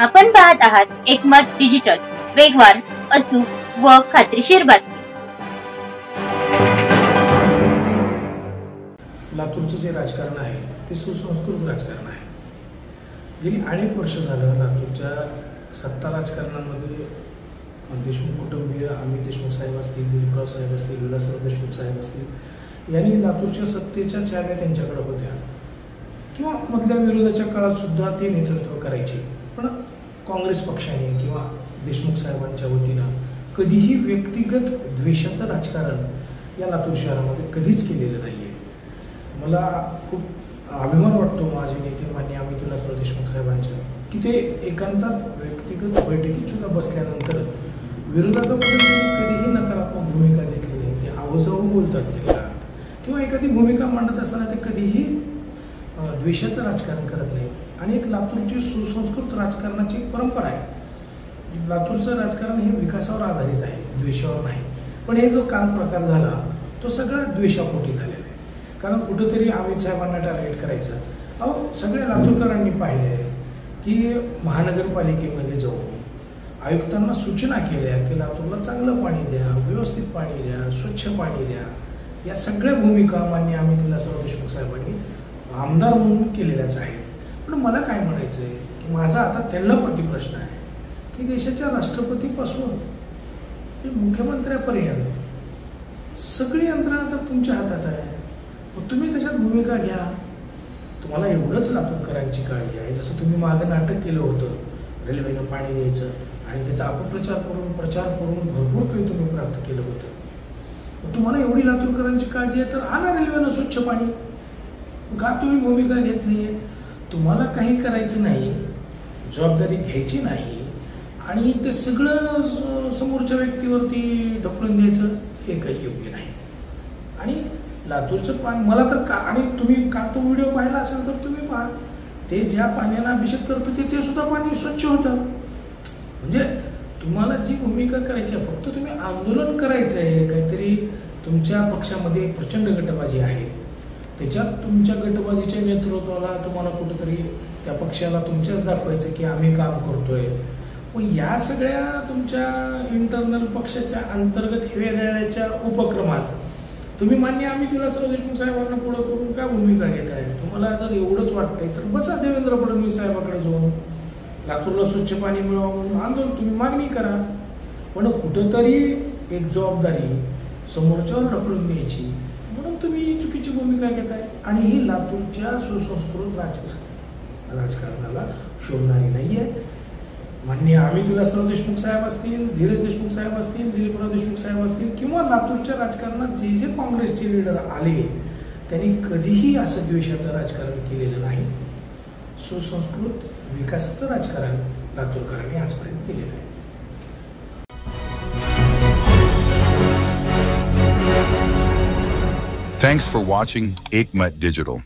आपण पाहत आहात एकमत डिजिटल, वेगवान, अचूक व खात्रीशीर बातमी. लातूरचं जे राजकारण आहे ते सुसंस्कृत राजकारण आहे. गेली अनेक वर्ष झालं लातूरच्या सत्ता राजकारणामध्ये देशमुख कुटुंबीय, अमित देशमुख साहेब असतील, दिलीपराव साहेब असतील, विलासराव देशमुख साहेब असतील, यांनी लातूरच्या सत्तेच्या चाव्या त्यांच्याकडे होत्या किंवा मधल्या विरोधाच्या काळात सुद्धा ते नेतृत्व करायचे. पण काँग्रेस पक्षाने किंवा देशमुख साहेबांच्या वतीनं कधीही व्यक्तिगत द्वेषाचं राजकारण या लातूर शहरामध्ये कधीच केलेलं नाही आहे. मला खूप अभिमान वाटतो माझे नेते मान्य अमित विलासराव देशमुख साहेबांच्या, की ते एकांतात व्यक्तिगत बैठकीत सुद्धा बसल्यानंतर विरोधकाबद्दल कधीही नकारात्मक भूमिका घेतली नाही. ते आवाजावर बोलतात त्याला किंवा एखादी भूमिका मांडत असताना ते कधीही द्वेषाचं राजकारण करत नाही. आणि एक लातूरची सुसंस्कृत राजकारणाची एक परंपरा आहे. लातूरचं राजकारण हे विकासावर आधारित आहे, द्वेषावर नाही. पण हे जो काल प्रकार झाला तो सगळा द्वेषापोटी झालेला आहे. कारण कुठंतरी अमित साहेबांना टार्गेट करायचं. सगळ्या लातूरकरांनी पाहिलं आहे की महानगरपालिकेमध्ये जाऊन आयुक्तांना सूचना केल्या की लातूरला चांगलं पाणी द्या, व्यवस्थित पाणी द्या, स्वच्छ पाणी द्या. या सगळ्या भूमिका मान्य अमित विलासराव देशमुख साहेबांनी आमदार म्हणून केलेल्याच आहेत. पण मला काय म्हणायचं आहे की माझा आता त्यांना प्रतिप्रश्न आहे की देशाच्या राष्ट्रपतीपासून ते मुख्यमंत्र्यापर्यंत सगळी यंत्रणा तर तुमच्या हातात आहे. मग तुम्ही त्याच्यात भूमिका घ्या. तुम्हाला एवढंच लातूरकरांची काळजी आहे. जसं तुम्ही मागं नाटक केलं होतं रेल्वेनं पाणी द्यायचं आणि त्याचा अपप्रचार करून प्रचार करून भरपूर काही तुम्ही प्राप्त केलं होतं. मग तुम्हाला एवढी लातूरकरांची काळजी आहे तर आणा रेल्वेनं स्वच्छ पाणी. का तुम्ही भूमिका घेत नाहीये? तुम्हाला काही करायचं नाही, जबाबदारी घ्यायची नाही आणि ते सगळं समोरच्या व्यक्तीवरती ढकलून द्यायचं, हे काही योग्य नाही. आणि लातूरचं पाणी मला तर का, आणि तुम्ही का तो व्हिडिओ पाहिला असेल तर तुम्ही पहा, ते ज्या पाण्यानं अभिषेक करतो ते सुद्धा पाणी स्वच्छ होतं. म्हणजे तुम्हाला जी भूमिका करायची आहे, फक्त तुम्ही आंदोलन करायचं आहे. काहीतरी तुमच्या पक्षामध्ये प्रचंड गटबाजी आहे, त्याच्यात तुमच्या गटबाजीच्या नेतृत्वाला तुम्हाला कुठेतरी त्या पक्षाला तुमच्याच दाखवायचं की आम्ही काम करतोय. मग या सगळ्या तुमच्या इंटरनल पक्षाच्या अंतर्गत हेवेदाव्याच्या उपक्रमात तुम्ही मान्य अमित विलासराव देशमुख साहेबांना पुढे करून का भूमिका घेत आहे? तुम्हाला जर एवढंच वाटतंय तर बसा देवेंद्र फडणवीस साहेबांकडे जाऊन लातूरला स्वच्छ पाणी मिळावं म्हणून आंदोलन तुम्ही मागणी करा. पण कुठंतरी एक जबाबदारी समोरच्यावर ढकलून द्यायची म्हणून तुम्ही चुकीची भूमिका घेताय. आणि ही लातूरच्या सुसंस्कृत राजकारणाला शोभणारी नाही आहे. माननीय अमित विलासराव देशमुख साहेब असतील, धीरज देशमुख साहेब असतील, दिलीपराव देशमुख साहेब असतील किंवा लातूरच्या राजकारणात जे जे काँग्रेसचे लीडर आले त्यांनी कधीही असं द्वेषाचं राजकारण केलेलं नाही. सुसंस्कृत विकासाचं राजकारण लातूरकरांनी आजपर्यंत केलेलं आहे. Thanks for watching Ekmat Digital.